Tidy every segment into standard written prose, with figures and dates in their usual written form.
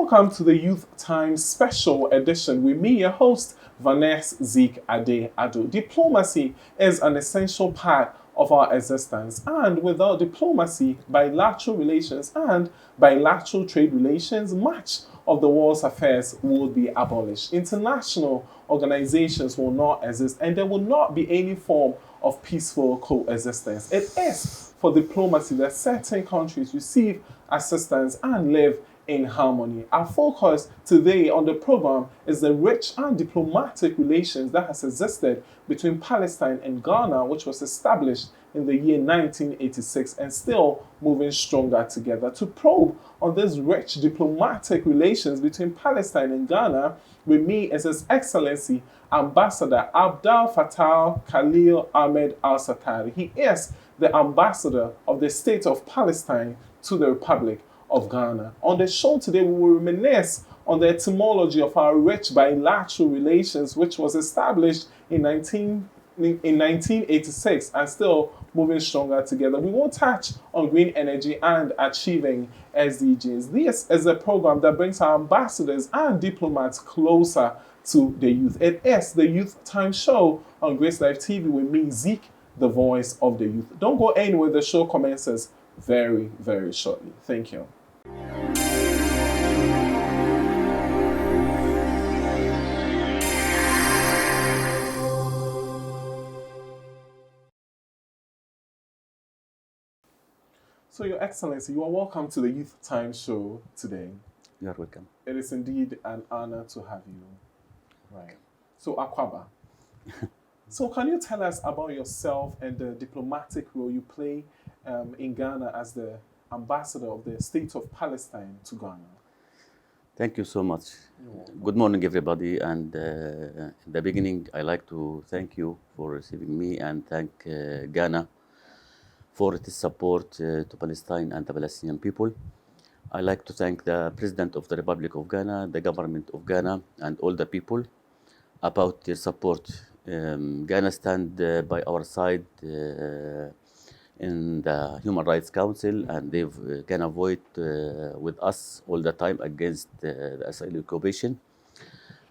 welcome to the Youth Time Special Edition with me, your host, Vanessa Zeke Ade Ado. Diplomacy is an essential part of our existence, and without diplomacy, bilateral relations and bilateral trade relations, much of the world's affairs will be abolished. International organizations will not exist, and there will not be any form of peaceful coexistence. It is for diplomacy that certain countries receive assistance and live in harmony. Our focus today on the program is the rich and diplomatic relations that has existed between Palestine and Ghana, which was established in the year 1986 and still moving stronger together. To probe on these rich diplomatic relations between Palestine and Ghana, with me is His Excellency Ambassador AbdalFatah Khalil Ahmed Alsatarri. He is the ambassador of the State of Palestine to the Republic of Ghana. On the show today, we will reminisce on the etymology of our rich bilateral relations, which was established in 1986 and still moving stronger together. We will touch on green energy and achieving SDGs. This is a program that brings our ambassadors and diplomats closer to the youth. It is the Youth Time Show on Grace Life TV with me, Zeke, the voice of the youth. Don't go anywhere. The show commences very, very shortly. Thank you. So, Your Excellency, you are welcome to the Youth Time Show today. You are welcome. It is indeed an honor to have you. Right. So, Akwaba. So, can you tell us about yourself and the diplomatic role you play in Ghana as the ambassador of the State of Palestine to Ghana? Thank you so much. Good morning, everybody. And in the beginning, I like to thank you for receiving me and thank Ghana for its support to Palestine and the Palestinian people. I like to thank the President of the Republic of Ghana, the government of Ghana, and all the people about their support. Ghana stand by our side in the Human Rights Council, and they've Ghana vote with us all the time against the Israeli occupation.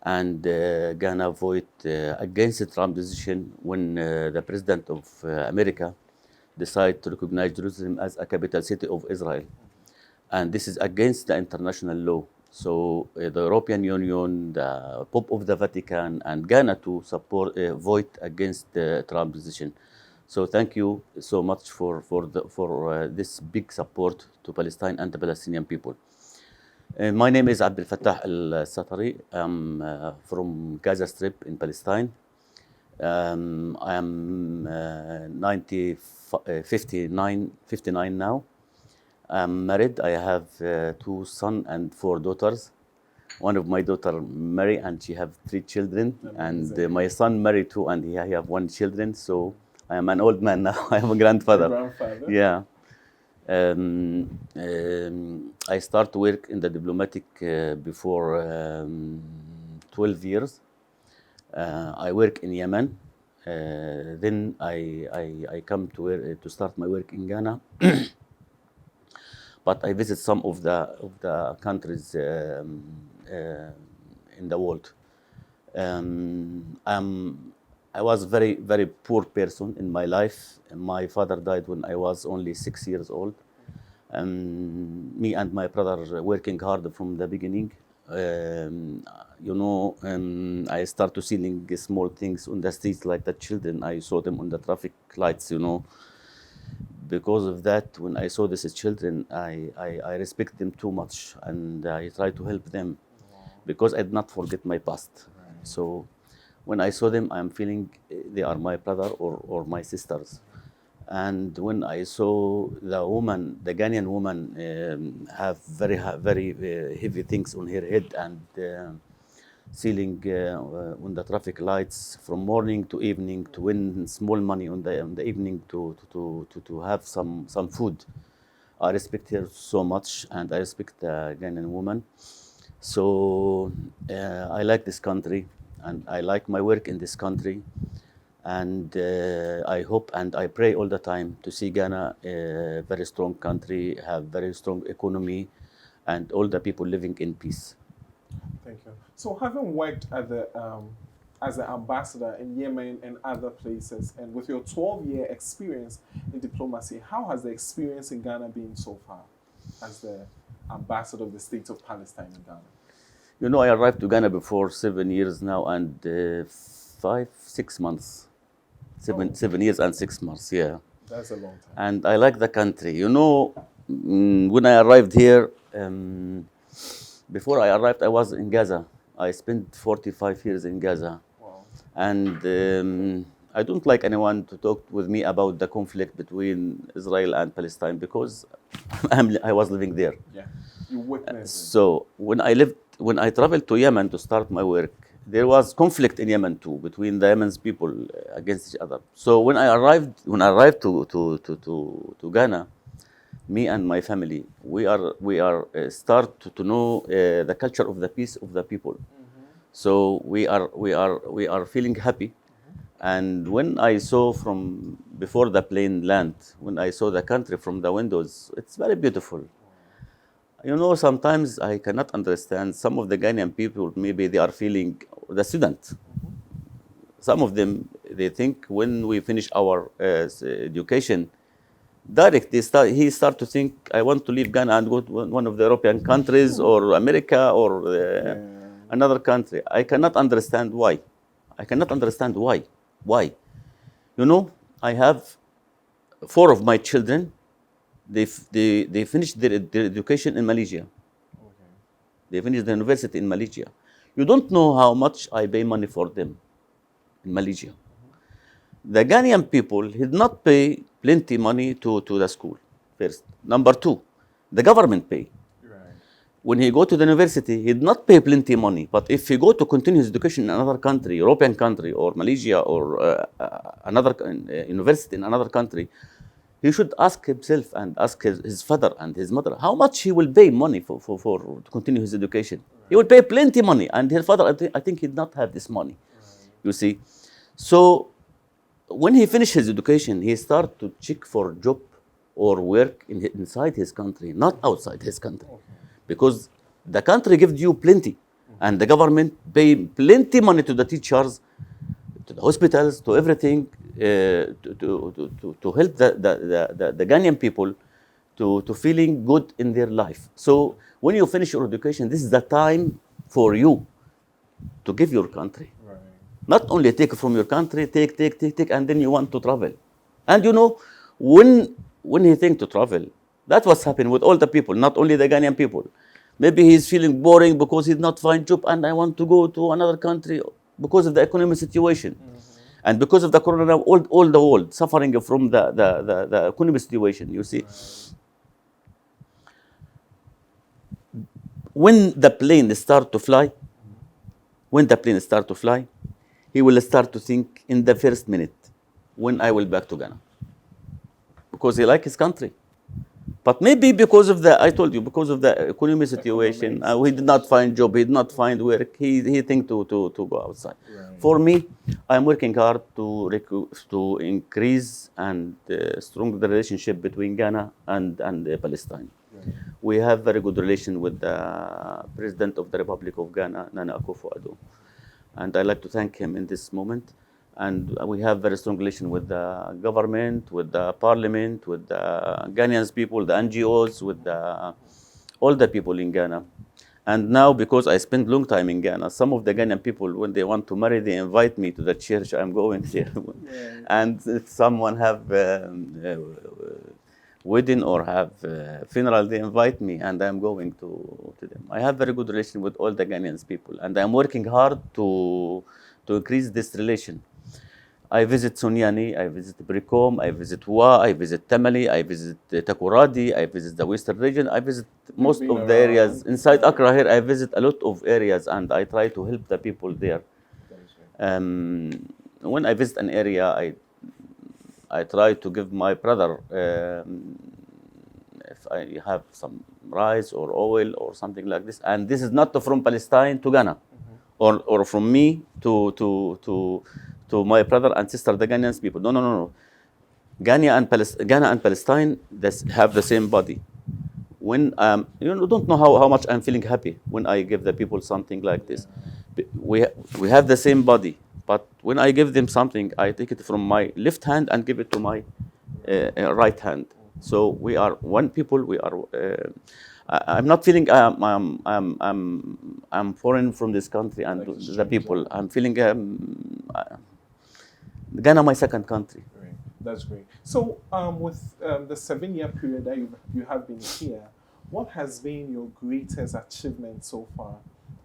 And Ghana vote against the Trump decision when the President of America decided to recognize Jerusalem as a capital city of Israel. And this is against the international law. So the European Union, the Pope of the Vatican, and Ghana to support vote against the Trump decision. So thank you so much for this big support to Palestine and the Palestinian people. My name is AbdalFatah Alsatarri. I'm from Gaza Strip in Palestine. I am 59 now. I'm married. I have 2 sons and 4 daughters. One of my daughter married and she have 3 children. Amazing. And my son married too and he have 1 children. So I am an old man now. I am a grandfather. Grandfather? Yeah. I start to work in the diplomatic before 12 years. I work in Yemen. Then I come to start my work in Ghana. But I visit some of the countries in the world. I was very, very poor person in my life. My father died when I was only 6 years old. Me and my brother were working hard from the beginning. I start to selling small things on the streets like the children. I saw them on the traffic lights, Because of that, when I saw these children, I respect them too much and I try to help them because I did not forget my past. Right. So when I saw them, I'm feeling they are my brother or my sisters. And when I saw the woman, the Ghanaian woman, have very heavy things on her head and selling on the traffic lights from morning to evening to win small money on the evening to have some food. I respect her so much and I respect the Ghanaian woman. So I like this country and I like my work in this country. And I hope and I pray all the time to see Ghana a very strong country, have very strong economy, and all the people living in peace. Thank you. So, having worked at the as an ambassador in Yemen and other places, and with your 12-year experience in diplomacy, how has the experience in Ghana been so far as the ambassador of the state of Palestine in Ghana? You know, I arrived to Ghana before 7 years now and 6 months. Oh. 7 years and 6 months, yeah. That's a long time. And I like the country. You know, when I arrived here, before I arrived, I was in Gaza. I spent 45 years in Gaza. Wow. And I don't like anyone to talk with me about the conflict between Israel and Palestine because I was living there. Yeah. You witnessed it. So when I traveled to Yemen to start my work, there was conflict in Yemen too between the Yemen's people against each other. So when I arrived to Ghana, me and my family, we are start to know the culture of the peace of the people. So we are feeling happy. And when I saw from before the plane land, when I saw the country from the windows, it's very beautiful. You know, sometimes I cannot understand some of the Ghanaian people, maybe they are feeling, the student. Some of them, they think when we finish our education, direct, he start to think, I want to leave Ghana and go to one of the European countries or America or another country. I cannot understand why. I cannot understand why. Why? You know, I have 4 of my children. They finished their education in Malaysia. Okay. They finished the university in Malaysia. You don't know how much I pay money for them in Malaysia. The Ghanaian people did not pay plenty money to the school, first. Number 2, the government pay. Right. When he go to the university, he did not pay plenty money. But if he go to continue his education in another country, European country or Malaysia or another university in another country, he should ask himself and ask his father and his mother how much he will pay money for to continue his education. Right. He will pay plenty money, and his father, I think he did not have this money. Right. You see, so when he finished his education, he started to check for job or work inside his country, not outside his country, because the country gives you plenty, and the government pay plenty money to the teachers, to the hospitals, to everything, to help the Ghanaian people to feeling good in their life. So when you finish your education, this is the time for you to give your country. Right. Not only take from your country, take, and then you want to travel. And you know, when he think to travel, that's what's happening with all the people, not only the Ghanaian people. Maybe he's feeling boring because he did not find job, and I want to go to another country because of the economic situation. And because of the corona, all the world suffering from the economic situation, you see. Right. When the plane start to fly, he will start to think in the first minute, when I will back to Ghana. Because he like his country. But maybe because of I told you, because of the economic situation, he did not find job, he did not find work, he think to go outside. Right. For me, I'm working hard to increase and strengthen the relationship between Ghana and Palestine. Right. We have very good relation with the President of the Republic of Ghana, Nana Akufo-Addo. And I'd like to thank him in this moment. And we have very strong relation with the government, with the parliament, with the Ghanaians people, the NGOs, with all the people in Ghana. And now, because I spent long time in Ghana, some of the Ghanaian people, when they want to marry, they invite me to the church. I'm going there. Yeah. And if someone have wedding or have funeral, they invite me, and I'm going to them. I have very good relation with all the Ghanaians people, and I'm working hard to increase this relation. I visit Sunyani, I visit Bricom, I visit Wa, I visit Tamale, I visit Takoradi, I visit the Western region, I visit most of the areas. Inside Accra here, I visit a lot of areas, and I try to help the people there. When I visit an area, I try to give my brother, if I have some rice or oil or something like this. And this is not from Palestine to Ghana, or from me to my brother and sister, the Ghanaians people. No. Ghana and Palestine have the same body. when you don't know how much I'm feeling happy when I give the people something like this. We have the same body, but when I give them something, I take it from my left hand and give it to my right hand. So we are one people. We are. I'm not feeling I'm foreign from this country and Like a the people. stranger. I'm feeling Ghana my second country. Great. That's great. So, with the 7 year period that you have been here, what has been your greatest achievement so far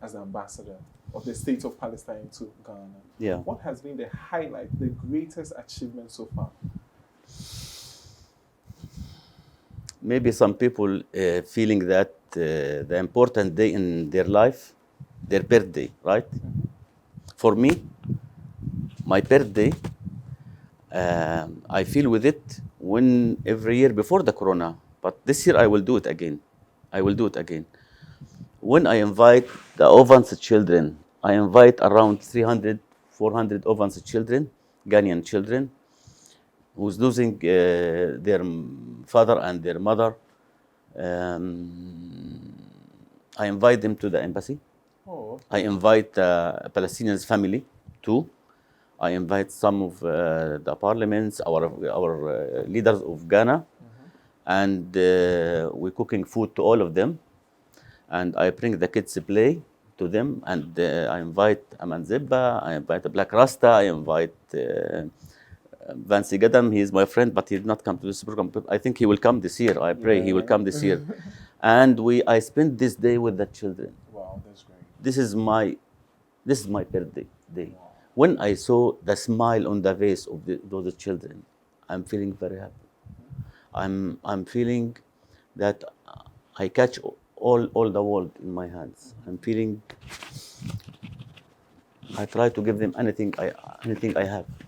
as an ambassador of the state of Palestine to Ghana? Yeah. What has been the highlight, the greatest achievement so far? Maybe some people feeling that the important day in their life, their birthday, right? For me, my birthday, I feel with it when every year before the corona, but this year I will do it again. I will do it again. When I invite the Ovans children, I invite around 300, 400 Ovans children, Ghanaian children, who's losing their father and their mother. I invite them to the embassy. Oh, okay. I invite Palestinians family too. I invite some of the parliaments, our leaders of Ghana, and we're cooking food to all of them. And I bring the kids to play to them, and I invite Aman Zebba, I invite Black Rasta, I invite Vancy Gadam. He is my friend, but he did not come to this program. But I think he will come this year. I pray he will come this year. And I spend this day with the children. Wow, that's great. This is my birthday day. Wow. When I saw the smile on the face of those children, I'm feeling very happy. I'm feeling that I catch all the world in my hands. I'm feeling I try to give them anything I have. Yeah.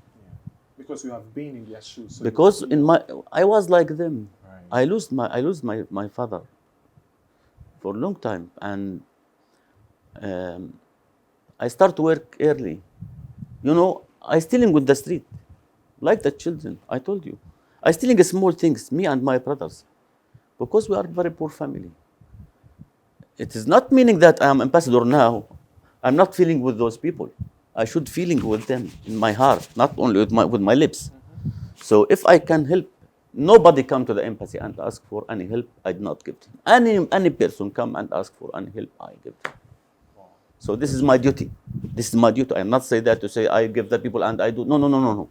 Because you have been in their shoes. So Because I was like them. Right. I lose my father for a long time, and I start to work early. You know, I stealing with the street, like the children. I told you, I stealing small things. Me and my brothers, because we are very poor family. It is not meaning that I am ambassador now. I'm not feeling with those people. I should feeling with them in my heart, not only with my lips. So if I can help, nobody come to the embassy and ask for any help. I do not give them. Any person come and ask for any help, I give them. Wow. So this is my duty. This is my duty. I am not say that to say I give the people and I do. No.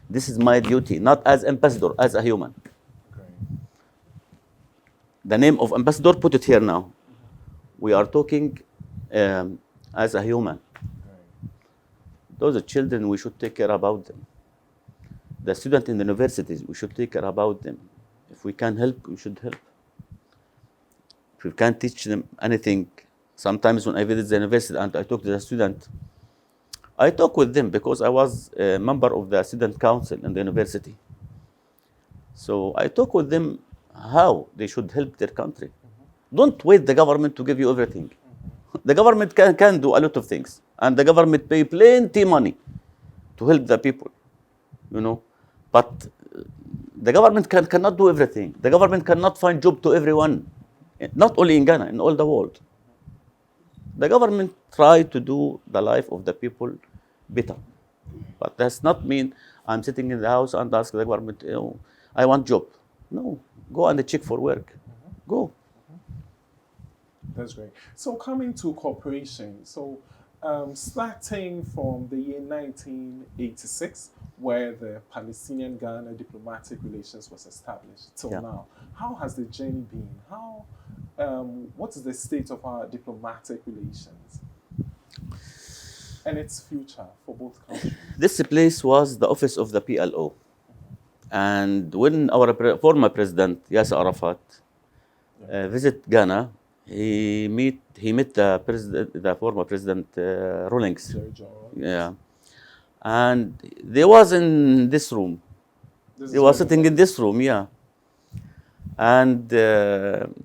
This is my duty, not as ambassador, as a human. Great. The name of ambassador, put it here now. We are talking as a human. Great. Those are children, we should take care about them. The students in the universities, we should take care about them. If we can help, we should help. If we can't teach them anything, sometimes when I visit the university and I talk to the student, I talk with them because I was a member of the student council in the university. So I talk with them how they should help their country. Don't wait the government to give you everything. The government can do a lot of things, and the government pay plenty money to help the people, you know. But the government cannot do everything. The government cannot find job to everyone, not only in Ghana, in all the world. The government try to do the life of the people better, but that's not mean I'm sitting in the house and ask the government, you know, I want job. No, go and check for work. Go. That's great. So coming to cooperation, so starting from the year 1986, where the Palestinian-Ghana diplomatic relations was established till now, how has the journey been? What is the state of our diplomatic relations and its future for both countries? This place was the office of the PLO. And when our former president, Yasser Arafat, visit Ghana, he met the former president Rawlings. Yeah, and they was in this room. They was sitting in this room, yeah. And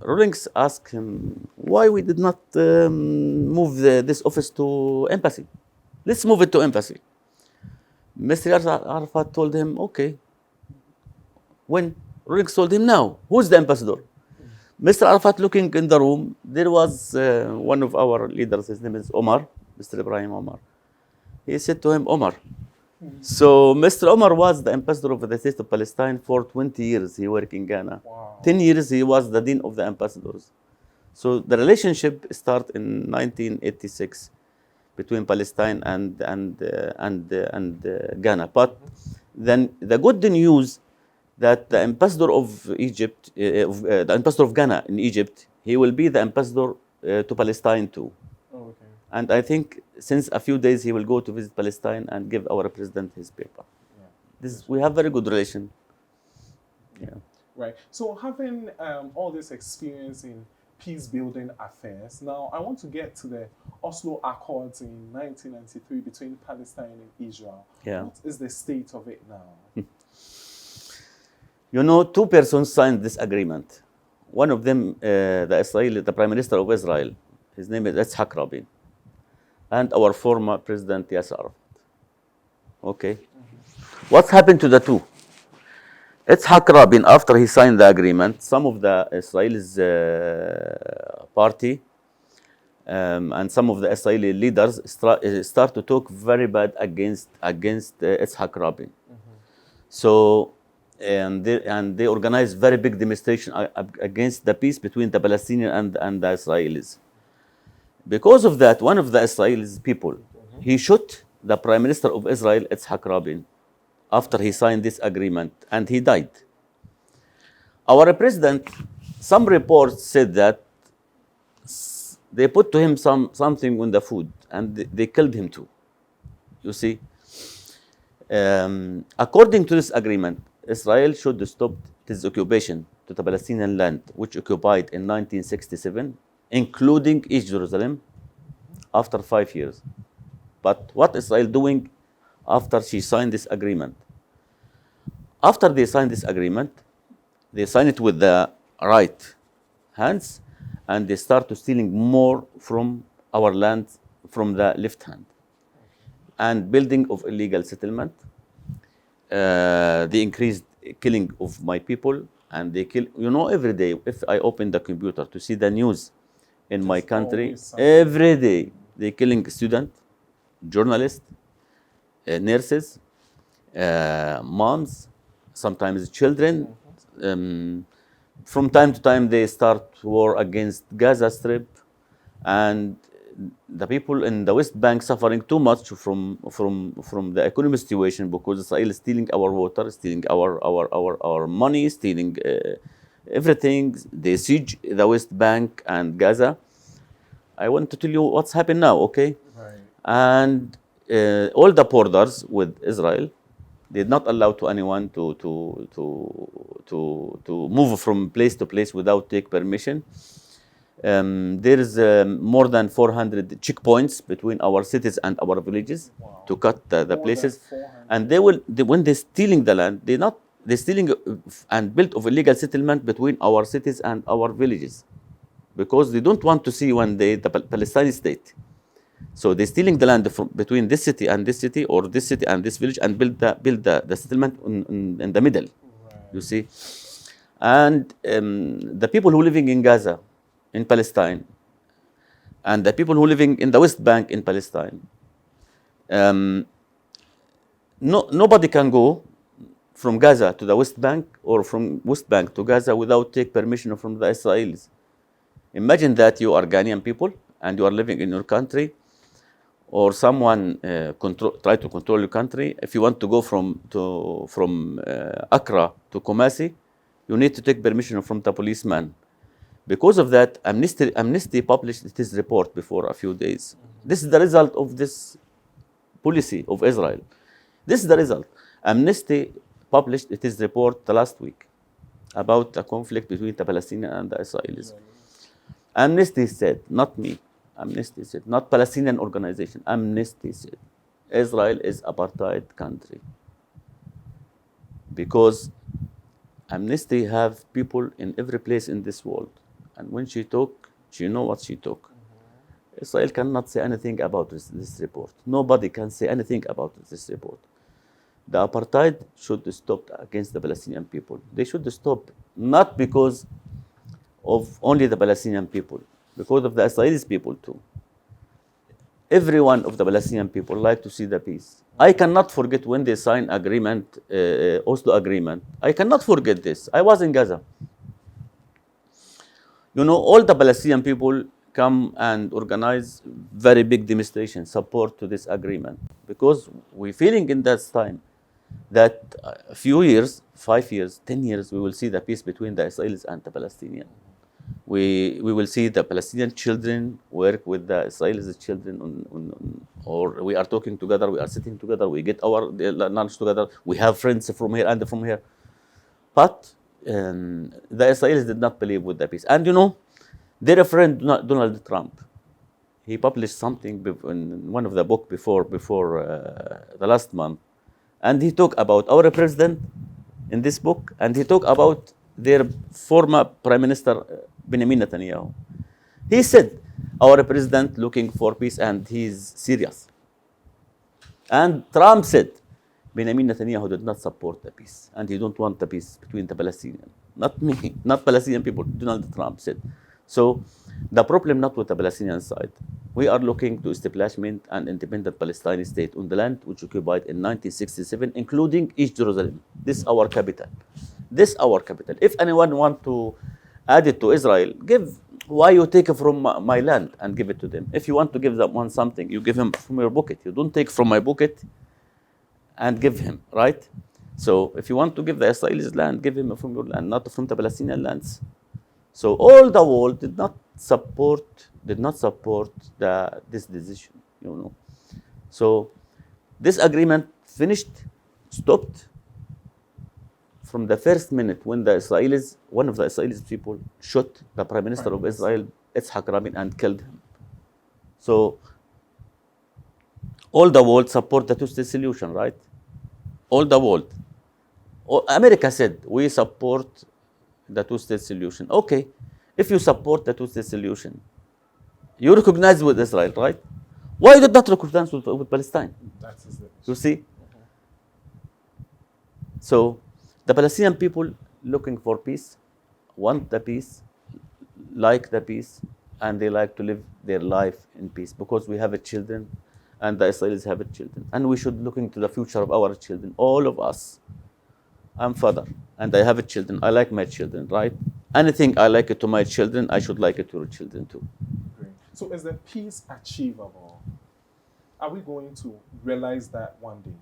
Rawlings asked him why we did not move this office to embassy. Let's move it to embassy. Mr. Arafat told him, okay. When Rawlings told him, now, who's the ambassador? Mr. Arafat looking in the room, there was one of our leaders, his name is Omar, Mr. Ibrahim Omar. He said to him, Omar. So Mr. Omar was the ambassador of the state of Palestine for 20 years. He worked in Ghana. Wow. 10 years he was the dean of the ambassadors. So the relationship started in 1986 between Palestine and Ghana. But then the good news that the ambassador of Egypt, the ambassador of Ghana in Egypt, he will be the ambassador to Palestine too. Oh, okay. And I think since a few days he will go to visit Palestine and give our president his paper. Yeah. We have very good relation. Yeah. Right. So having all this experience in peace building affairs, now I want to get to the Oslo Accords in 1993 between Palestine and Israel. Yeah. What is the state of it now? You know, two persons signed this agreement. One of them, the Prime Minister of Israel, his name is Yitzhak Rabin, and our former President Yasser Arafat. Okay. What happened to the two? Yitzhak Rabin, after he signed the agreement, some of the Israelis party and some of the Israeli leaders start to talk very bad against Yitzhak Rabin. So, and they organized very big demonstration against the peace between the Palestinians and the Israelis. Because of that, one of the Israelis people, he shot the Prime Minister of Israel, Yitzhak Rabin, after he signed this agreement, and he died. Our president, some reports said that they put to him something on the food, and they killed him too. You see? According to this agreement, Israel should stop its occupation to the Palestinian land, which occupied in 1967, including East Jerusalem, after 5 years. But what Israel doing after she signed this agreement? After they signed this agreement, they sign it with the right hands, and they start to stealing more from our land from the left hand, and building of illegal settlement. They increased killing of my people, and they kill. You know, every day, if I open the computer to see the news in my country, every day they killing students, journalists, nurses, moms, sometimes children. From time to time, they start war against Gaza Strip, and the people in the West Bank suffering too much from the economic situation, because Israel is stealing our water, stealing our money, stealing everything. They siege the West Bank and Gaza. I want to tell you what's happened now, okay? Right. And all the borders with Israel did not allow to anyone to move from place to place without take permission. There is more than 400 checkpoints between our cities and our villages. Wow. To cut the places. And when they're stealing the land, they're stealing and built of illegal settlement between our cities and our villages, because they don't want to see one day the Palestinian state. So they're stealing the land between this city and this city, or this city and this village, and build the settlement in the middle. Right. You see, and the people who living in Gaza, in Palestine, and the people who living in the West Bank in Palestine, nobody can go from Gaza to the West Bank, or from West Bank to Gaza, without take permission from the Israelis. Imagine that you are Ghanaian people and you are living in your country, or someone try to control your country. If you want to go from Accra to Kumasi, you need to take permission from the policeman. Because of that, Amnesty published its report before a few days. This is the result of this policy of Israel. This is the result. Amnesty published its report the last week about the conflict between the Palestinians and the Israelis. Amnesty said, not me, Amnesty said, not Palestinian organization, Amnesty said, Israel is apartheid country. Because Amnesty have people in every place in this world. And when she talk, she know what she talk. Israel cannot say anything about this report. Nobody can say anything about this report. The apartheid should stop against the Palestinian people. They should stop, not because of only the Palestinian people, because of the Israelis people too. Every one of the Palestinian people like to see the peace. I cannot forget when they signed agreement, Oslo agreement. I cannot forget this. I was in Gaza. You know, all the Palestinian people come and organize very big demonstration support to this agreement, because we feeling in that time that a few years, 5 years, 10 years, we will see the peace between the Israelis and the Palestinians. We will see the Palestinian children work with the Israelis children or we are talking together, we are sitting together, we get our lunch together, we have friends from here and from here. But the Israelis did not believe with the peace. And you know, their friend Donald Trump, he published something in one of the book before the last month, and he talked about our president in this book, and he talked about their former Prime Minister Benjamin Netanyahu. He said, our president looking for peace and he's serious. And Trump said, Benjamin Netanyahu did not support the peace, and he don't want the peace between the Palestinians. Not me, not Palestinian people, Donald Trump said. So the problem not with the Palestinian side. We are looking to establishment an independent Palestinian state on the land which occupied in 1967, including East Jerusalem. This is our capital. This is our capital. If anyone want to add it to Israel, why you take it from my land and give it to them? If you want to give them one something, you give him from your pocket. You don't take from my pocket and give him, right? So if you want to give the Israelis land, give him from your land, not from the Palestinian lands. So all the world did not support this decision, you know. So this agreement finished, stopped from the first minute when one of the Israelis people shot the Prime Minister of Israel, Yitzhak Rabin, and killed him. So all the world support the two-state solution, right? All the world. America said, we support the two-state solution. Okay, if you support the two-state solution, you recognize with Israel, right? Why did not recognize with Palestine? That's it. You see? So the Palestinian people looking for peace, want the peace, like the peace, and they like to live their life in peace, because we have children and the Israelis have children, and we should look into the future of our children, all of us. I'm father and I have children. I like my children, right? Anything I like it to my children, I should like it to your children too. Great. So is the peace achievable? Are we going to realize that one day?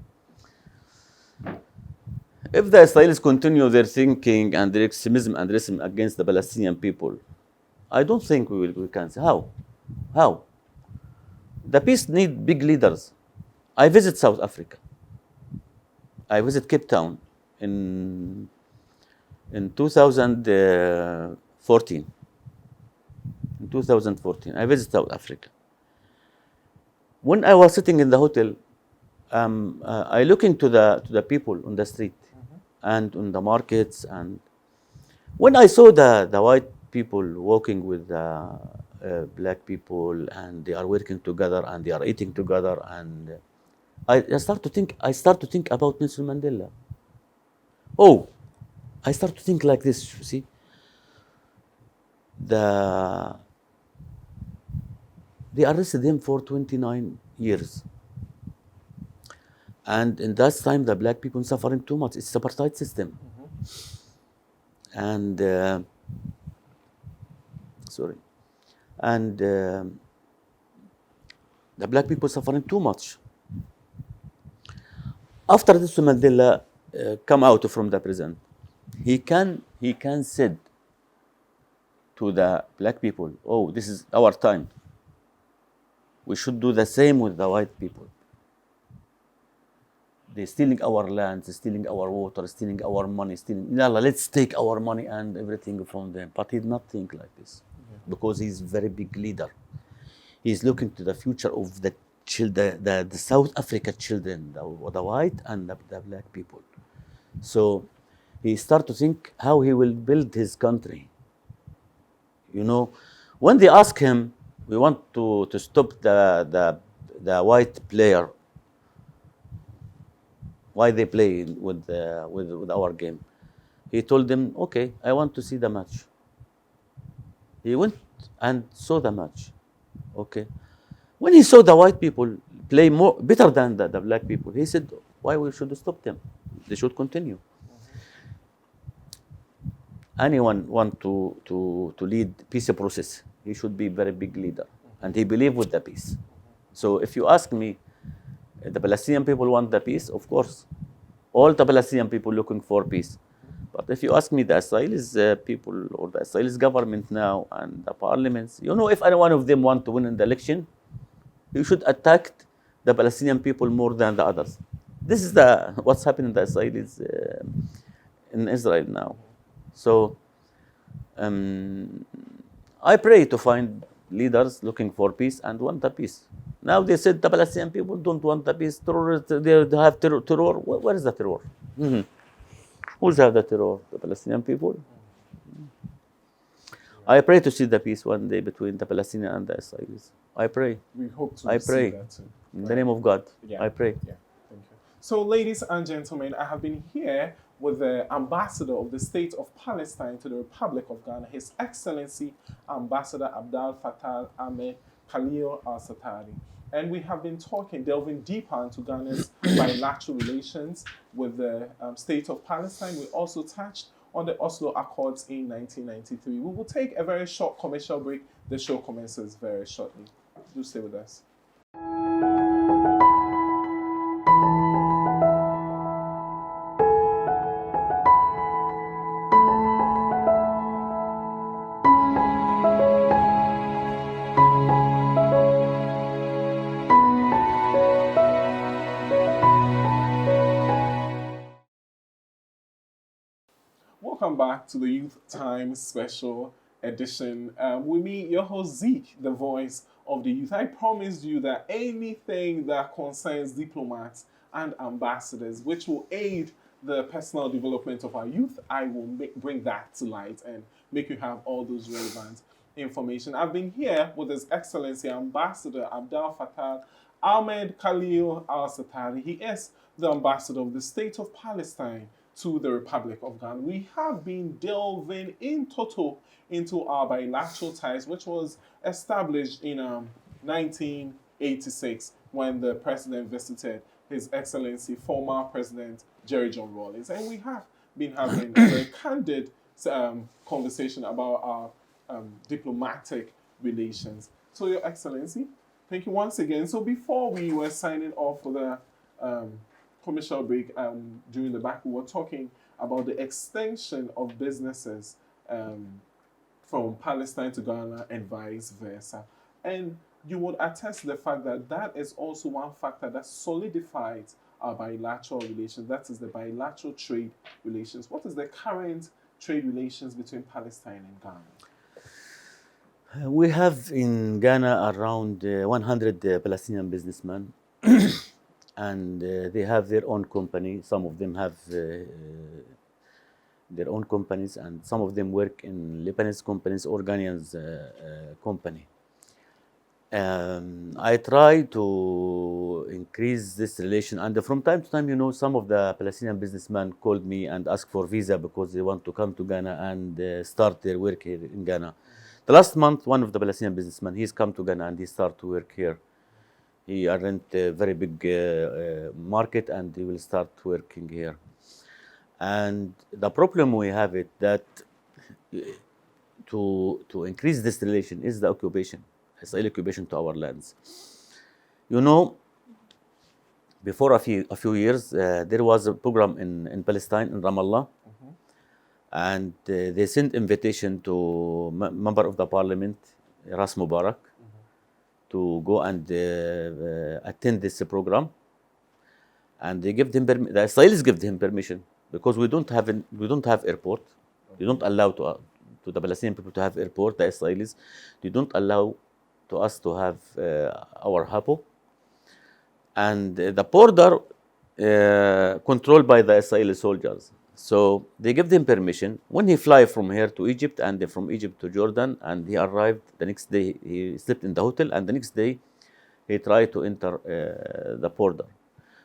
If the Israelis continue their thinking and their extremism and racism against the Palestinian people, I don't think we can say how. How? The peace need big leaders. I visit South Africa. I visit Cape Town in 2014. In 2014, I visited South Africa. When I was sitting in the hotel, I looking to the people on the street and on the markets, and when I saw the white people walking with the black people, and they are working together and they are eating together, and I start to think about Nelson Mandela. Oh, I start to think like this, you see. They arrested him for 29 years. And in that time, the black people suffering too much. It's apartheid system. And, the black people suffering too much. After this, Mandela come out from the prison, he can said to the black people, oh, this is our time. We should do the same with the white people. They're stealing our land, stealing our water, stealing our money, let's take our money and everything from them. But he did not think like this, because he's a very big leader. He's looking to the future of the South Africa children, the white and the black people. So he started to think how he will build his country. You know, when they ask him, we want to stop the white player, why they play with our game, he told them, okay, I want to see the match. He went and saw the match. Okay. When he saw the white people play more better than the black people, he said, "Why we should stop them? They should continue." Anyone want to lead peace process, he should be very big leader, and he believe with the peace. So if you ask me, the Palestinian people want the peace, of course. All the Palestinian people looking for peace. But if you ask me, the Israelis people or the Israelis government now and the parliaments, if any one of them want to win in the election, you should attack the Palestinian people more than the others. This is what's happening in the Israelis in Israel now. So I pray to find leaders looking for peace and want the peace. Now they said the Palestinian people don't want the peace. Terrorists, they have terror. Where is the terror? Mm-hmm. Who's have the terror? The Palestinian people. I pray to see the peace one day between the Palestinians and the Israelis. I pray. We hope to I see pray. that too. In the name of God, Yeah. I pray. Yeah, thank you. So, ladies and gentlemen, I have been here with the ambassador of the State of Palestine to the Republic of Ghana, His Excellency Ambassador AbdalFatah Ahmed Khalil Alsatarri. And we have been delving deeper into Ghana's bilateral relations with the State of Palestine. We also touched on the Oslo Accords in 1993. We will take a very short commercial break. The show commences very shortly. Do stay with us. Welcome back to the Youth Time Special Edition. With me, your host Zeke, the voice of the youth. I promised you that anything that concerns diplomats and ambassadors, which will aid the personal development of our youth, I will bring that to light and make you have all those relevant information. I've been here with His Excellency Ambassador AbdalFatah Ahmed Khalil Alsatarri. He is the ambassador of the State of Palestine to the Republic of Ghana. We have been delving in total into our bilateral ties, which was established in 1986 when the president visited His Excellency, former President Jerry John Rawlings. And we have been having a very candid conversation about our diplomatic relations. So, Your Excellency, thank you once again. So before we were signing off for the commercial break, during the back, we were talking about the extension of businesses from Palestine to Ghana and vice versa. And you would attest to the fact that that is also one factor that solidified our bilateral relations. That is the bilateral trade relations. What is the current trade relations between Palestine and Ghana? We have in Ghana around 100 Palestinian businessmen, and they have their own company. Some of them have their own companies, and some of them work in Lebanese companies or Ghanaians company. I try to increase this relation, and from time to time, some of the Palestinian businessmen called me and asked for visa because they want to come to Ghana and start their work here in Ghana. The last month, one of the Palestinian businessmen, he's come to Ghana and he started to work here. He rent a very big market and he will start working here. And the problem we have it that to increase this relation is the occupation, Israeli occupation to our lands. Before a few years, there was a program in Palestine, in Ramallah, and they sent invitation to member of the parliament, Ras Mubarak, to go and attend this program. And they give them the Israelis give them permission because we don't have airport. They don't allow to the Palestinian people to have airport. The Israelis, they don't allow to us to have our habo. And the border controlled by the Israeli soldiers. So they give them permission. When he fly from here to Egypt and from Egypt to Jordan, and he arrived the next day, he slept in the hotel, and the next day he tried to enter the border.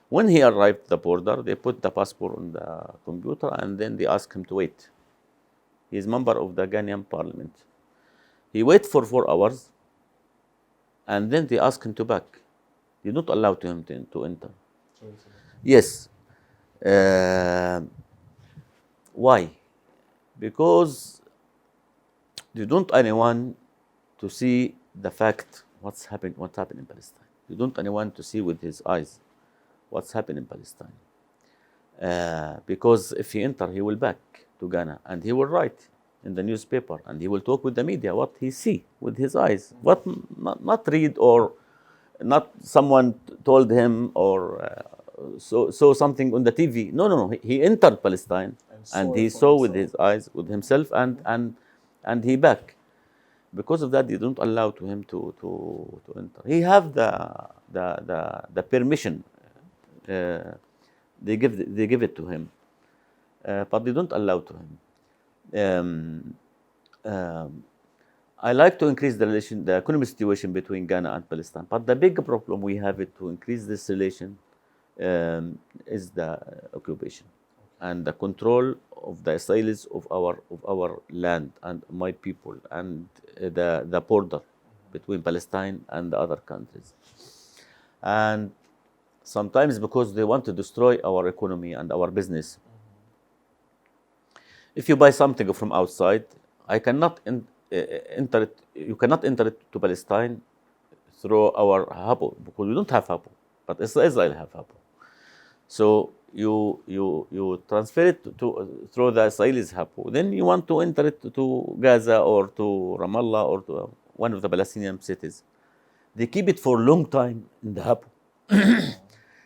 When he arrived at the border, they put the passport on the computer and then they asked him to wait. He is member of the Ghanaian parliament. He wait for 4 hours, and then they ask him to back. They don't allow him to enter. Yes. Uh, why? Because they don't anyone to see the fact what's happened in Palestine. They don't anyone to see with his eyes what's happened in Palestine. Because if he enter, he will back to Ghana and he will write in the newspaper and he will talk with the media what he see with his eyes, what not read or not someone told him or saw something on the TV. No, no, no. He entered Palestine and he saw with his eyes, with himself, and he back. Because of that, they don't allow to him to enter. He have the permission. They give it to him, but they don't allow to him. I like to increase the economic situation between Ghana and Palestine, but the big problem we have it to increase this relation is the occupation and the control of the Israelis of our land and my people and the border between Palestine and the other countries. And sometimes because they want to destroy our economy and our business. If you buy something from outside, I cannot enter it. You cannot enter it to Palestine through our hub because we don't have hub, but Israel have hub. So you transfer it through the Israelis hub. Then you want to enter it to Gaza or to Ramallah or to one of the Palestinian cities. They keep it for a long time in the hub.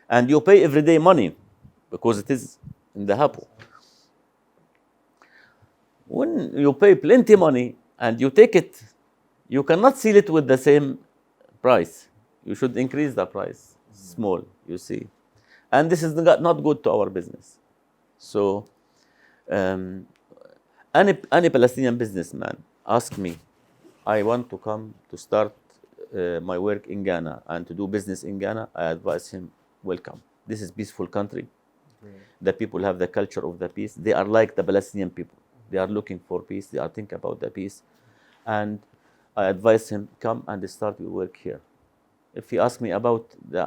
And you pay every day money because it is in the hub. When you pay plenty money and you take it, you cannot sell it with the same price. You should increase the price, small, you see. And this is not good to our business. So any Palestinian businessman ask me, I want to come to start my work in Ghana and to do business in Ghana, I advise him, welcome. This is peaceful country. The people have the culture of the peace. They are like the Palestinian people. They are looking for peace. They are thinking about the peace. And I advise him, come and start your work here. If he asks me about the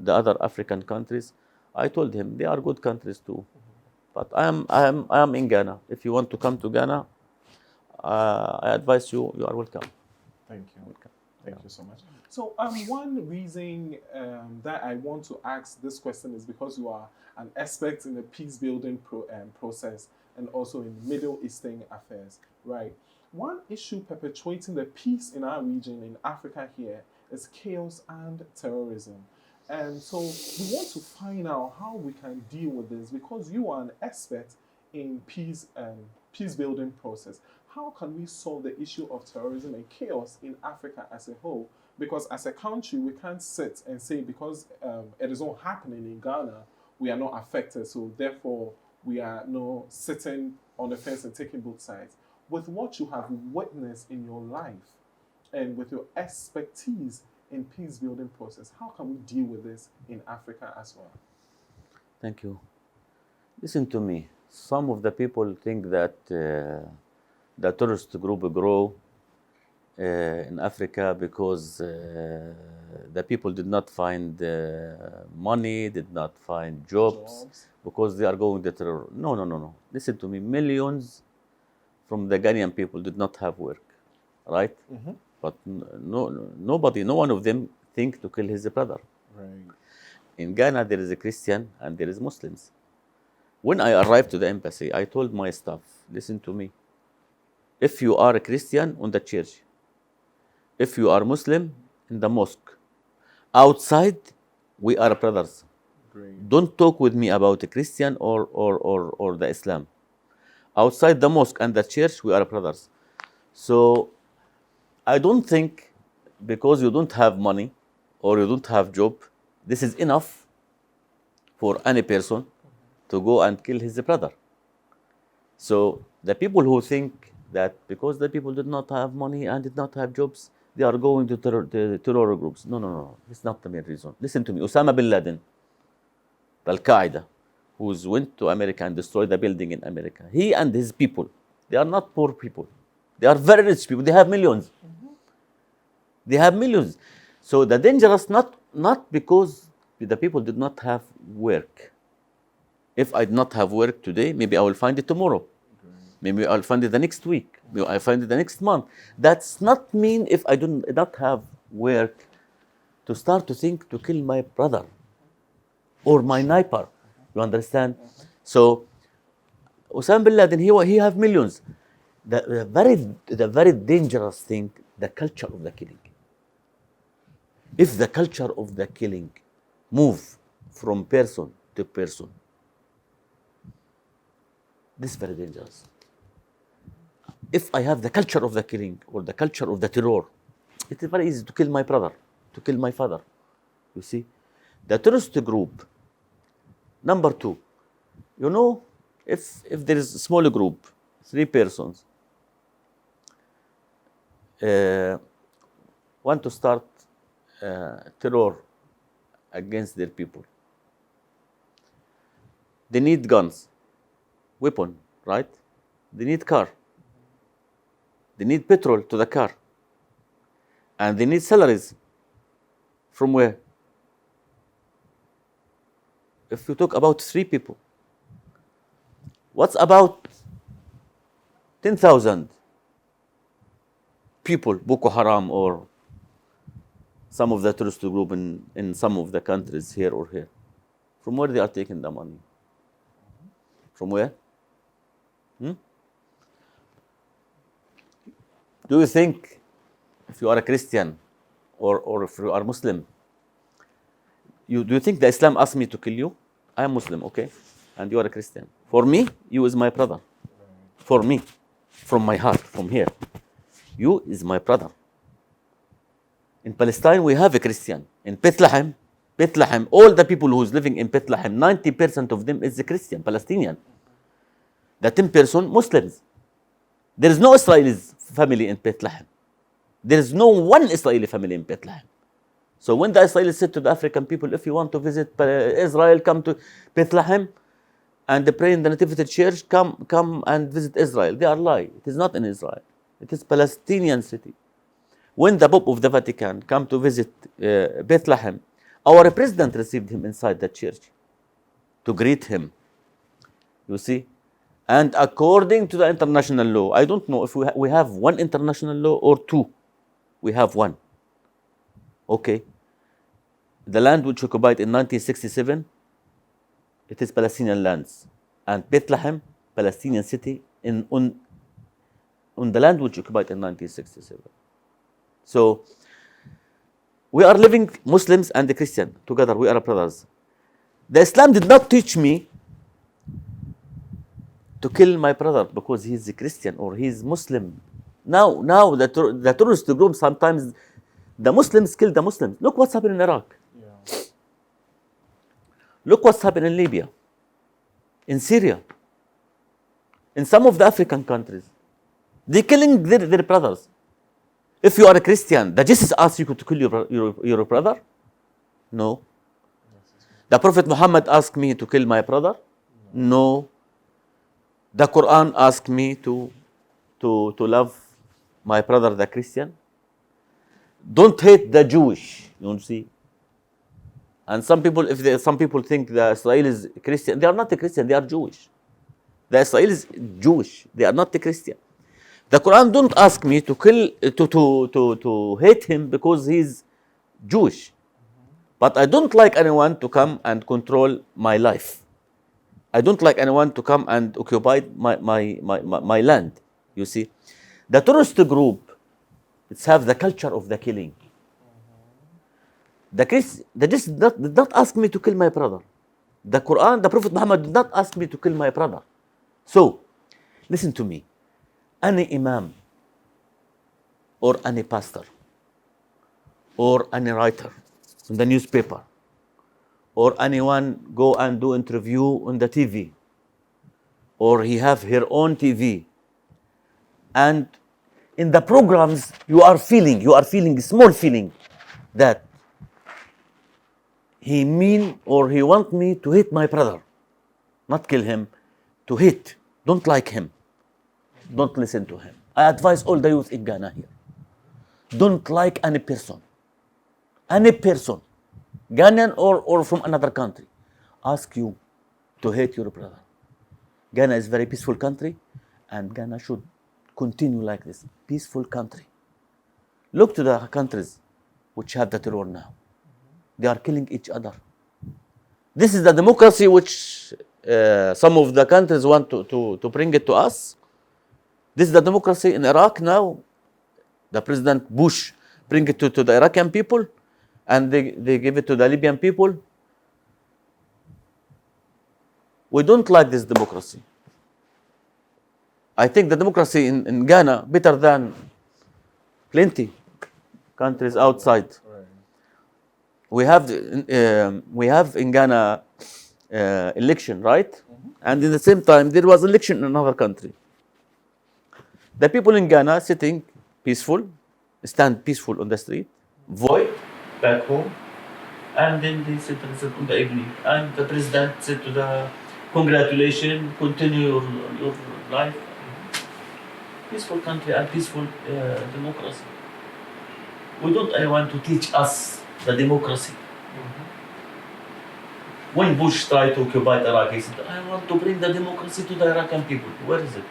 other African countries, I told him they are good countries too. But I am in Ghana. If you want to come to Ghana, I advise you, you are welcome. Thank you. Welcome. Thank you so much. So one reason that I want to ask this question is because you are an expert in the peace building process and also in Middle Eastern affairs, right? One issue perpetuating the peace in our region, in Africa here, is chaos and terrorism. And so we want to find out how we can deal with this because you are an expert in peace building process. How can we solve the issue of terrorism and chaos in Africa as a whole? Because as a country, we can't sit and say because it is not happening in Ghana, we are not affected. So therefore, we are not sitting on the fence and taking both sides. With what you have witnessed in your life and with your expertise in peace building process, how can we deal with this in Africa as well? Thank you. Listen to me. Some of the people think that the terrorist group grow in Africa because the people did not find money, did not find jobs, because they are going to terror. No, no, no, no. Listen to me. Millions from the Ghanaian people did not have work, right? Mm-hmm. But nobody, no one of them think to kill his brother. Right. In Ghana, there is a Christian and there is Muslims. When I arrived to the embassy, I told my staff, listen to me. If you are a Christian, on the church. If you are Muslim, in the mosque. Outside, we are brothers. Great. Don't talk with me about a Christian or the Islam. Outside the mosque and the church, we are brothers. So I don't think because you don't have money or you don't have job, this is enough for any person to go and kill his brother. So the people who think that because the people did not have money and did not have jobs, they are going to terror groups. No, no, no. It's not the main reason. Listen to me. Osama bin Laden, Al-Qaeda, who went to America and destroyed the building in America. He and his people, they are not poor people. They are very rich people. They have millions. They have millions. So the dangerous not because the people did not have work. If I did not have work today, maybe I will find it tomorrow. Maybe I'll find it the next week. Maybe I'll find it the next month. That's not mean if I do not have work to start to think to kill my brother or my neighbor. You understand? So Osama bin Laden, he have millions. The very dangerous thing, the culture of the killing. If the culture of the killing move from person to person, this is very dangerous. If I have the culture of the killing or the culture of the terror, it is very easy to kill my brother, to kill my father. You see? The terrorist group, number two, you know, if there is a small group, 3 persons, want to start terror against their people, they need guns, weapon, right? They need car. They need petrol to the car. And they need salaries. From where? If you talk about 3 people, what's about 10,000 people, Boko Haram or some of the terrorist group in some of the countries here or here? From where they are taking the money? From where? Do you think if you are a Christian or if you are Muslim, do you think that Islam asked me to kill you? I am Muslim, okay? And you are a Christian. For me, you is my brother. For me, from my heart, from here, you is my brother. In Palestine, we have a Christian. In Bethlehem, all the people who is living in Bethlehem, 90% of them is a Christian, Palestinian. The 10% Muslims. There is no Israeli family in Bethlehem. There is no one Israeli family in Bethlehem. So when the Israelis said to the African people, if you want to visit Israel, come to Bethlehem and pray in the Nativity Church, come and visit Israel. They are lying. It is not in Israel. It is Palestinian city. When the Pope of the Vatican come to visit Bethlehem, our president received him inside the church to greet him. You see? And according to the international law, I don't know if we have one international law or 2. We have one. Okay. The land which occupied in 1967, it is Palestinian lands. And Bethlehem, Palestinian city, on the land which occupied in 1967. So, we are living Muslims and the Christian together. We are brothers. The Islam did not teach me to kill my brother because he's a Christian or he's Muslim. Now the terrorist group, sometimes the Muslims kill the Muslims. Look what's happened in Iraq. Yeah. Look what's happened in Libya, in Syria, in some of the African countries. They're killing their brothers. If you are a Christian, the Jesus asks you to kill your brother? No. The Prophet Muhammad asked me to kill my brother? No. The Quran asked me to love my brother, the Christian. Don't hate the Jewish, you see. And some people think the Israelis Christian. They are not a Christian, they are Jewish. The Israelis Jewish, they are not a Christian. The Quran don't ask me to kill, to hate him because he's Jewish. But I don't like anyone to come and control my life. I don't like anyone to come and occupy my land. You see, the terrorist group, it's have the culture of the killing. The Jesus did not ask me to kill my brother. The Quran, the Prophet Muhammad did not ask me to kill my brother. So, listen to me. Any imam or any pastor or any writer in the newspaper or anyone go and do interview on the TV or he have her own TV, and in the programs you are feeling a small feeling that he mean or he want me to hate my brother, not kill him, to hate, don't like him. Don't listen to him. I advise all the youth in Ghana here. Don't like any person, Ghanaian or from another country, ask you to hate your brother. Ghana is a very peaceful country, and Ghana should continue like this. Peaceful country. Look to the countries which have the terror now. They are killing each other. This is the democracy which some of the countries want to bring it to us. This is the democracy in Iraq now. The President Bush bring it to the Iraqi people, and they give it to the Libyan people. We don't like this democracy. I think the democracy in Ghana better than plenty countries outside. Right. We have in Ghana election, right? And in the same time there was election in another country. The people in Ghana sitting peaceful, stand peaceful on the street, vote back home, and then they sit on the evening. And the president said to the congratulations, continue your life. Peaceful country and peaceful democracy. We don't want to teach us the democracy. When Bush tried to occupy Iraq, he said, I want to bring the democracy to the Iraqi people. Where is it?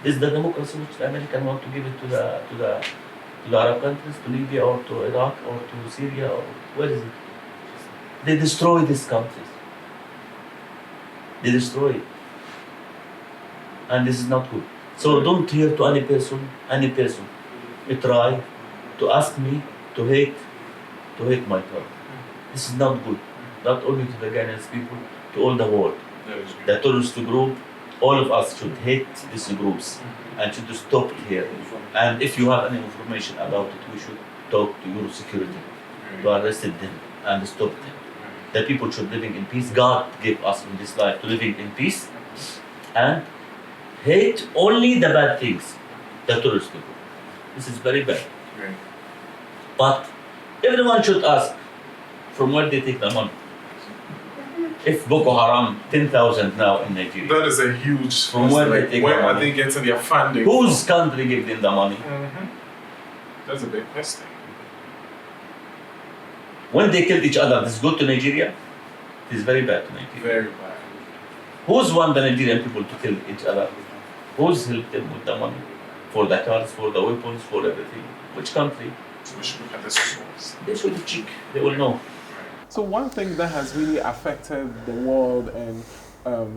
Is the democracy which the Americans want to give it to the Arab countries, to Libya or to Iraq or to Syria? Or where is it? They destroy these countries. They destroy it. And this is not good. So don't hear to any person, try to ask me to hate my brother. This is not good. Not only to the Ghanaian people, to all the world. The terrorist group, all of us should hate these groups and should stop it here. And if you have any information about it, we should talk to your security to arrest them and stop them. The people should living in peace. God gave us in this life to living in peace and hate only the bad things, the terrorist people. This is very bad. But everyone should ask from where they take the money. If Boko Haram, 10,000 now in Nigeria. That is a huge. From where they take where the are money? they getting their funding? Whose country gave them the money? That's a big question. When they killed each other, this is good to Nigeria? It is very bad to Nigeria. Very bad. Who's want the Nigerian people to kill each other? Who's helped them with the money? For the cars, for the weapons, for everything? Which country? So we should look at the source. They should check. They will know. So one thing that has really affected the world and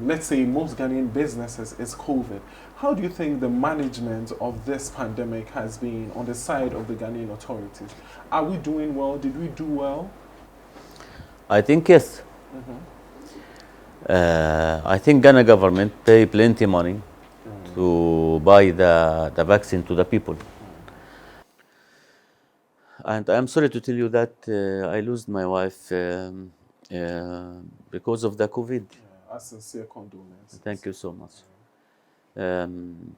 let's say most Ghanaian businesses is COVID. How do you think the management of this pandemic has been on the side of the Ghanaian authorities? Are we doing well? Did we do well? I think yes. I think Ghana government pay plenty money to buy the vaccine to the people. And I'm sorry to tell you that I lost my wife because of the COVID. A sincere condolence. Thank you so much.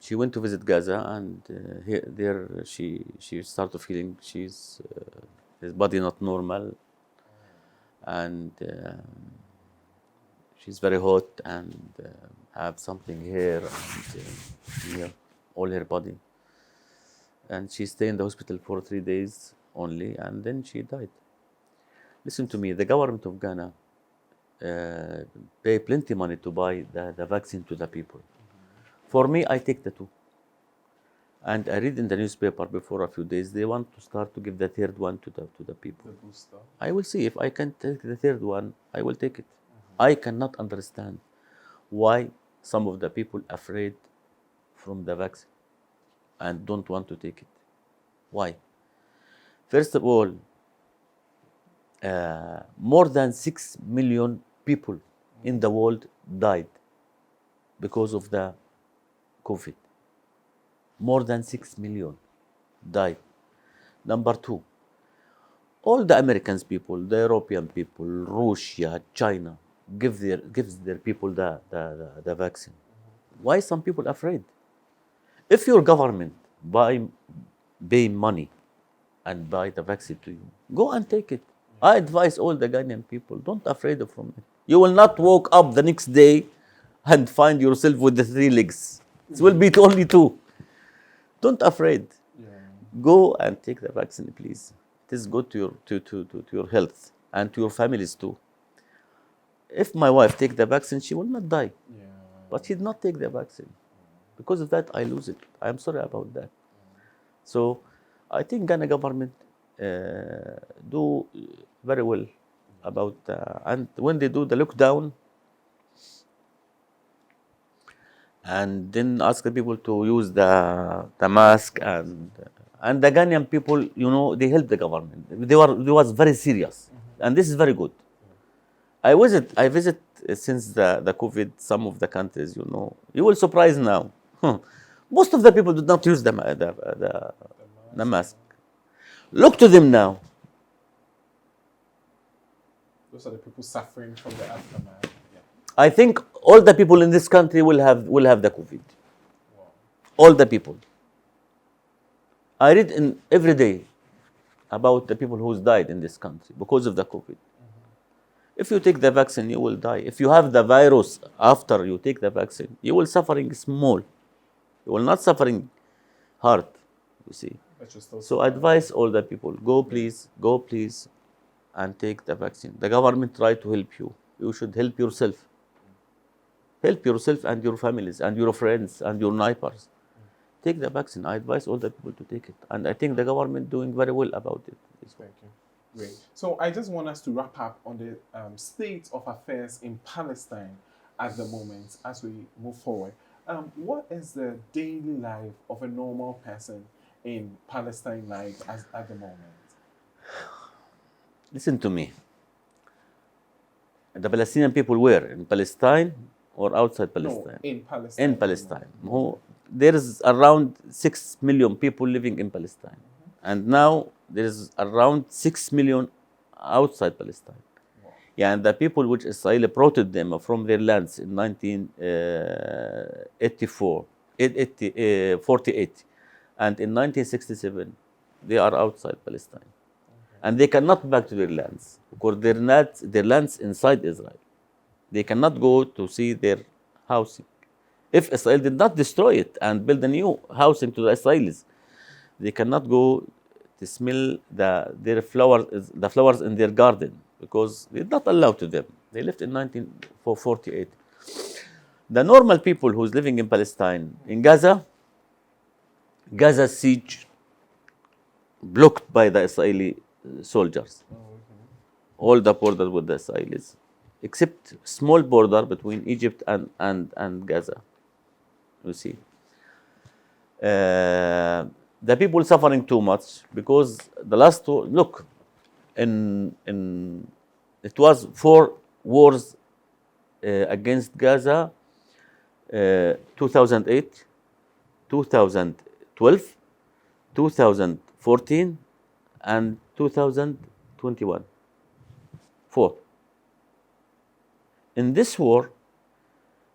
She went to visit Gaza, and there she started feeling his body not normal, and she's very hot and have something here and here, all her body. And she stayed in the hospital for 3 days only, and then she died. Listen to me, the government of Ghana pay plenty money to buy the vaccine to the people. For me, I take the two. And I read in the newspaper before a few days, they want to start to give the third one to the people. The booster. I will see if I can take the third one, I will take it. I cannot understand why some of the people afraid from the vaccine and don't want to take it. Why? First of all, more than 6 million people in the world died because of the COVID. More than 6 million died. Number two, all the Americans people, the European people, Russia, China, gives their people the vaccine. Why some people afraid? If your government pay money and buy the vaccine to you, go and take it. I advise all the Ghanaian people, don't afraid of from it. You will not wake up the next day and find yourself with the 3 legs. It will be only 2. Don't afraid. Yeah. Go and take the vaccine, please. It is good to your to your health and to your families too. If my wife take the vaccine, she will not die. Yeah. But she did not take the vaccine. Because of that, I lose it. I am sorry about that. So I think Ghana government do very well about and when they do the lockdown and then ask the people to use the mask and the Ghanaian people, you know, they help the government. They was very serious, and this is very good. I visit since the COVID some of the countries, you know. You will surprise now. Most of the people did not use the mask. Look to them now. Those are the people suffering from the aftermath. Yeah. I think all the people in this country will have the COVID. Wow. All the people. I read in every day about the people who's died in this country because of the COVID. If you take the vaccine, you will die. If you have the virus after you take the vaccine, you will suffering small. You will not suffering hard, you see. But you're still So suffering. advise all the people, go please, and take the vaccine. The government try to help you. You should help yourself. Help yourself and your families and your friends and your neighbors. Take the vaccine. I advise all the people to take it. And I think the government doing very well about it. Thank you. Great. So I just want us to wrap up on the state of affairs in Palestine at the moment as we move forward. What is the daily life of a normal person in Palestine like at the moment? Listen to me. The Palestinian people were in Palestine or outside Palestine? No, in Palestine. In Palestine. There is around 6 million people living in Palestine. And now there is around 6 million outside Palestine. Wow. Yeah, and the people which Israel brought them from their lands in 1984, 48, and in 1967, they are outside Palestine. Okay. And they cannot back to their lands because their lands inside Israel. They cannot go to see their housing. If Israel did not destroy it and build a new housing to the Israelis, they cannot go to smell the flowers in their garden because it's not allowed to them. They left in 1948. The normal people who's living in Palestine, in Gaza siege blocked by the Israeli soldiers. Oh, okay. All the borders with the Israelis, except small border between Egypt and Gaza. You see. The people suffering too much because the last war, look, it was 4 wars against Gaza, 2008, 2012, 2014, and 2021. 4. In this war,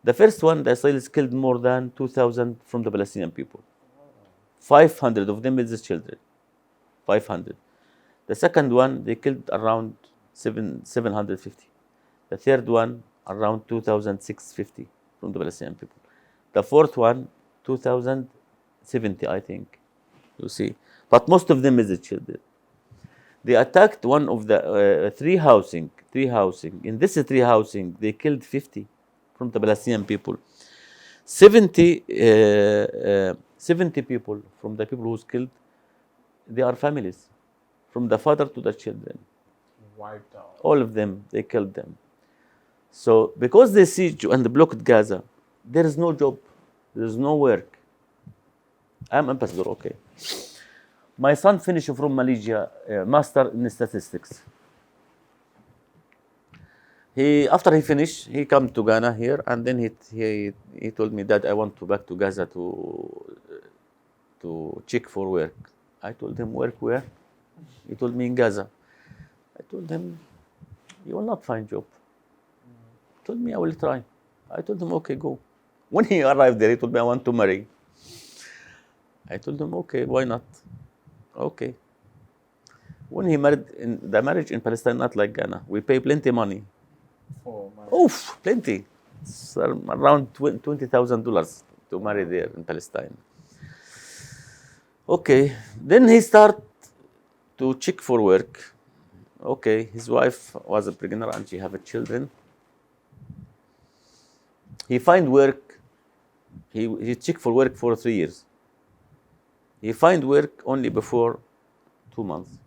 the first one, the Israelis killed more than 2,000 from the Palestinian people. 500 of them is the children. 500. The second one, they killed around 750. The third one, around 2,650 from the Palestinian people. The fourth one, 2,070, I think. You see. But most of them is the children. They attacked one of the three housing. In this three housing, they killed 50 from the Palestinian people. 70 people from the people who's killed, they are families, from the father to the children. Wiped out. All of them, they killed them. So because they siege and blocked Gaza, there is no job, there is no work. I'm ambassador, okay. My son finished from Malaysia, master in statistics. After he finished, he come to Ghana here, and then he told me, Dad, I want to back to Gaza to check for work. I told him, work where? He told me in Gaza. I told him, you will not find job. He told me, I will try. I told him, okay, go. When he arrived there, he told me, I want to marry. I told him, okay, why not? Okay. When he married, the marriage in Palestine, not like Ghana. We pay plenty money. For marriage. Oof, plenty. It's around $20,000 to marry there in Palestine. Okay, then he start to check for work. Okay, his wife was a pregnant and she have a children. He find work. He check for work for 3 years. He find work only before 2 months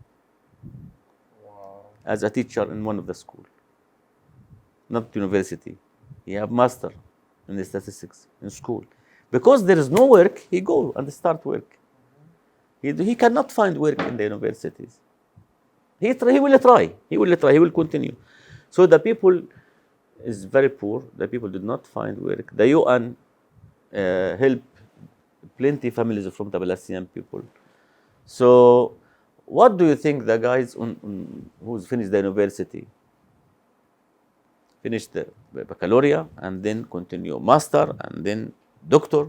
Wow. as a teacher in one of the school, not university. He have master in the statistics in school. Because there is no work, he go and start work. He cannot find work in the universities. He will try. He will try. He will continue. So the people is very poor. The people did not find work. The UN help plenty families from the Palestinian people. So, what do you think the guys who's finished the university, finished the baccalaureate and then continue master and then doctor,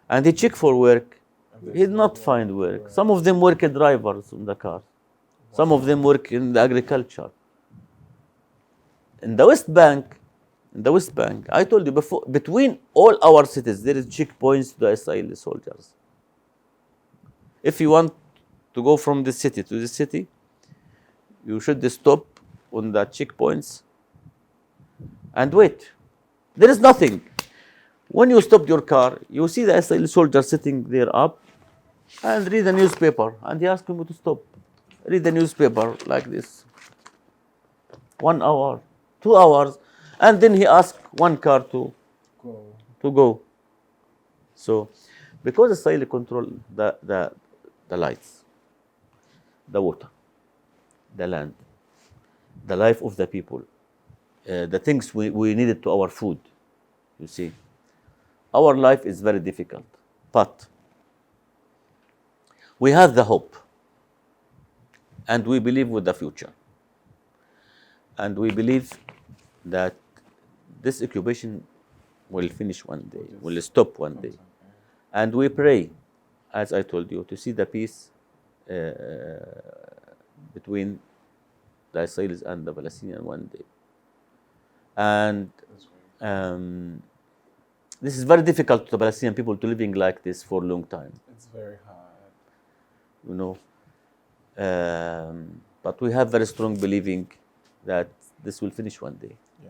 and he check for work, And he there's did no not find work. work. Some of them work as drivers on the car. Some of them work in the agriculture. In the West Bank, I told you before, between all our cities, there is checkpoints to the Israeli soldiers. If you want to go from this city to this city, you should stop on the checkpoints and wait. There is nothing. When you stop your car, you see the Israeli soldier sitting there up and read the newspaper, and he asks you to stop. Read the newspaper like this. 1 hour, 2 hours, and then he asks one car Go. to go. So, because Israeli control the lights, the water, the land, the life of the people, the things we needed to our food, you see, our life is very difficult. But we have the hope, and we believe with the future. And we believe that this occupation will finish one day, will stop one day. And we pray, as I told you, to see the peace between the Israelis and the Palestinians one day. And this is very difficult to the Palestinian people to living like this for a long time. It's very hard. You know. But we have very strong believing that this will finish one day. Yeah.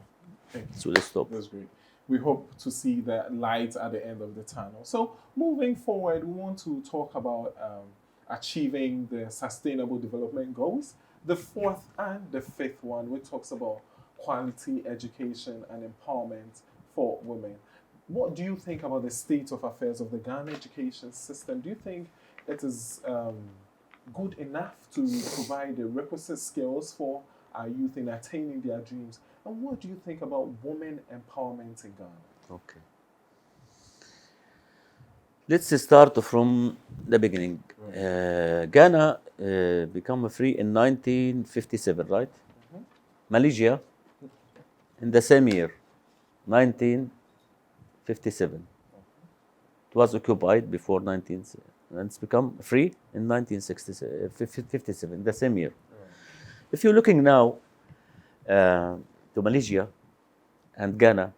Thank you. So let's stop. That's great. We hope to see the light at the end of the tunnel. So, moving forward, we want to talk about achieving the Sustainable Development Goals. The fourth and the fifth one, which talks about quality education and empowerment for women. What do you think about the state of affairs of the Ghana education system? Do you think it is good enough to provide the requisite skills for our youth in attaining their dreams? And what do you think about women empowerment in Ghana? Okay. Let's start from the beginning. Ghana became free in 1957, right? Malaysia in the same year, 1957. It was occupied before 19, and it's become free in 1957, the same year. If you're looking now to Malaysia and Ghana,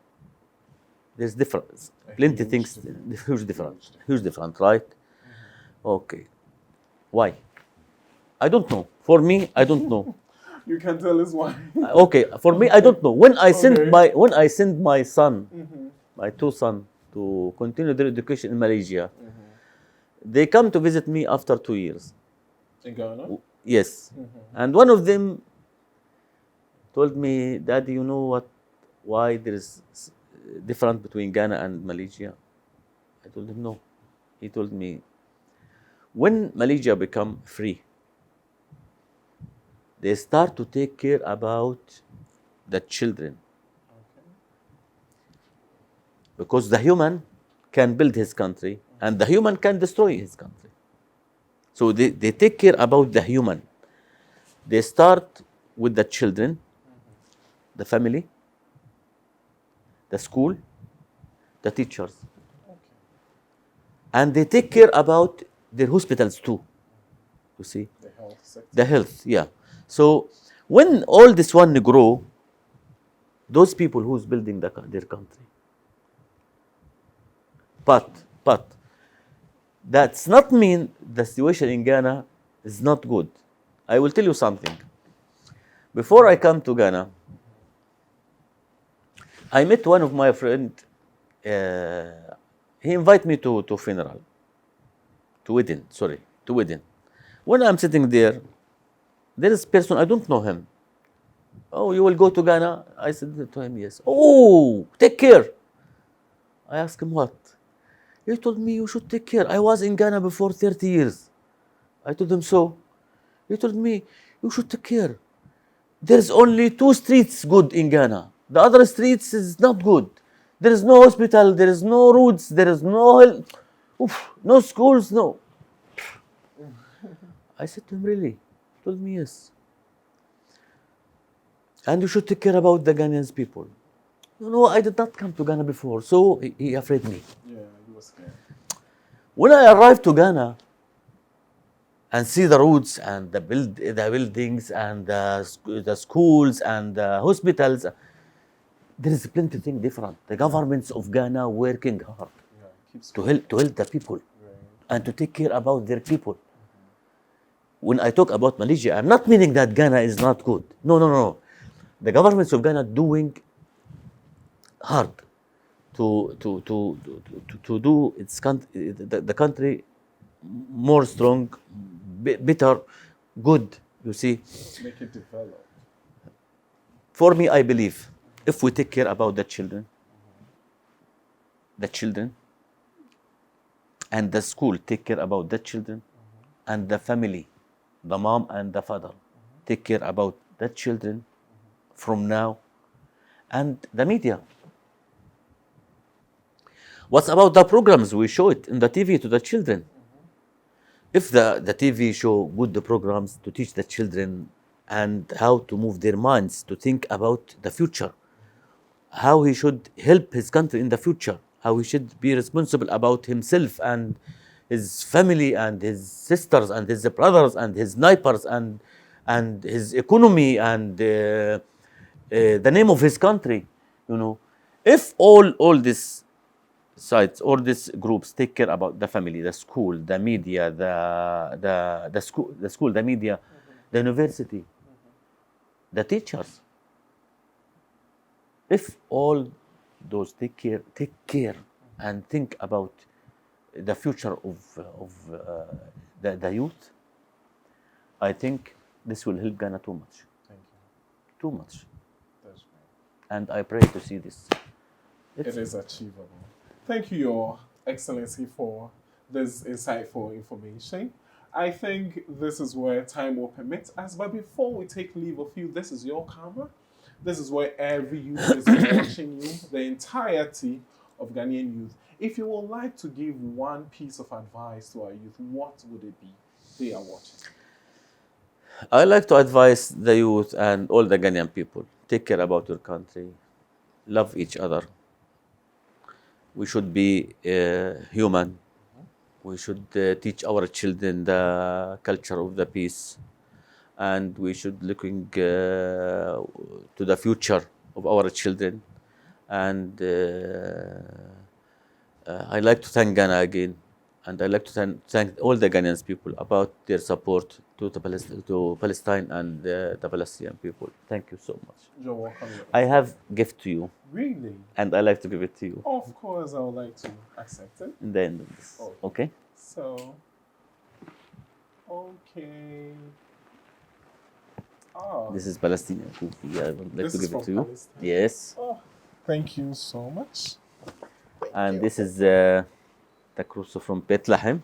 there's difference. Plenty things, huge difference, right? Okay. Why? I don't know. For me, I don't know. You can tell us why. Okay, for me, I don't know. When I send Okay. my son, my two sons, to continue their education in Malaysia, they come to visit me after 2 years. In Ghana? Yes. And one of them told me, Daddy, you know what? Why there is difference between Ghana and Malaysia? I told him no. He told me, when Malaysia become free, they start to take care about the children. Because the human can build his country and the human can destroy his country. So they take care about the human. They start with the children, the family, the school, the teachers. And they take care about their hospitals too. You see? The health sector. The health, yeah. So when all this one grow, those people who's building their country. But That's not mean the situation in Ghana is not good. I will tell you something. Before I come to Ghana, I met one of my friend. He invited me to funeral, to wedding. Sorry, to wedding. When I'm sitting there, there is person I don't know him. Oh, you will go to Ghana? I said to him, yes. Oh, take care. I asked him what? He told me you should take care. I was in Ghana before 30 years. I told him so. He told me you should take care. There's only two streets good in Ghana. The other streets is not good. There is no hospital, there is no roads, there is no no schools, no. I said to him, really? He told me yes. And you should take care about the Ghanaians people. You know, I did not come to Ghana before, so he afraid me. Yeah, he was scared. When I arrived to Ghana and see the roads and the buildings and the schools and the hospitals, there is plenty of things different. The governments of Ghana working hard Yeah, keeps to help the people right. and to take care about their people. When I talk about Malaysia, I'm not meaning that Ghana is not good. No, no, no. The governments of Ghana doing hard to do the country more strong, better, good. You see, Make it develop. for me, I believe if we take care about the children, and the school take care about the children, and the family, the mom and the father, take care about the children from now, and the media. What's about the programs we show it in the TV to the children? If the TV show good the programs to teach the children and how to move their minds to think about the future, how he should help his country in the future, how he should be responsible about himself and his family and his sisters and his brothers and his neighbors and his economy and the name of his country, you know. If all these sites, all these groups take care about the family, the school, the media, the school, the media, the university, the teachers. If all those take care and think about the future of the youth, I think this will help Ghana too much, Thank you. too much. That's right. And I pray to see this. It is achievable. Thank you, Your Excellency, for this insightful information. I think this is where time will permit us. But before we take leave of you, this is your camera. This is where every youth is watching you, the entirety of Ghanaian youth. If you would like to give one piece of advice to our youth, what would it be? They are watching. I like to advise the youth and all the Ghanaian people, take care about your country, love each other. We should be human. We should teach our children the culture of the peace, and we should looking to the future of our children. And I like to thank Ghana again, and I like to thank all the Ghanaians people about their support to Palestine and the Palestinian people. Thank you so much. You're welcome. Your I Excellency. have gift to you, Really? and I like to give it to you Of course, I would like to accept it. in the end of this. Okay. Okay? So, okay. Oh, This is Palestinian cookie. I would like This to is give from it to you. Palestine? Yes. oh, thank you so much. And this is the cross from Bethlehem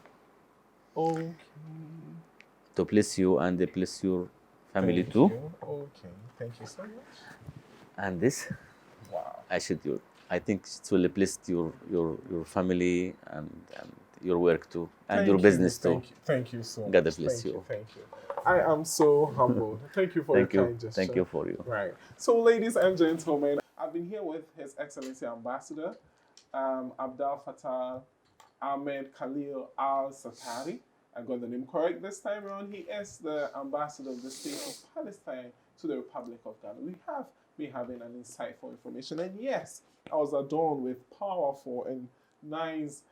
Okay. to bless you and bless your family Thank too. you. Okay. Thank you so much. And this, Wow. I think it will bless your family and your work too and Thank your you, business too. Thank you so God much. bless Thank you. Thank you. I am so humbled. Thank you for Thank your you. kind gesture. Thank you for you. Right. So, ladies and gentlemen, I've been here with His Excellency Ambassador AbdalFatah Ahmed Khalil Alsatarri. I got the name correct this time around. He is the ambassador of the state of Palestine to the Republic of Ghana. We have been having an insightful information, and yes, I was adorned with powerful and nice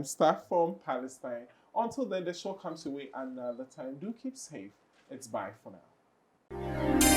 staff from Palestine. Until then, the show comes your way another time. Do keep safe. It's bye for now.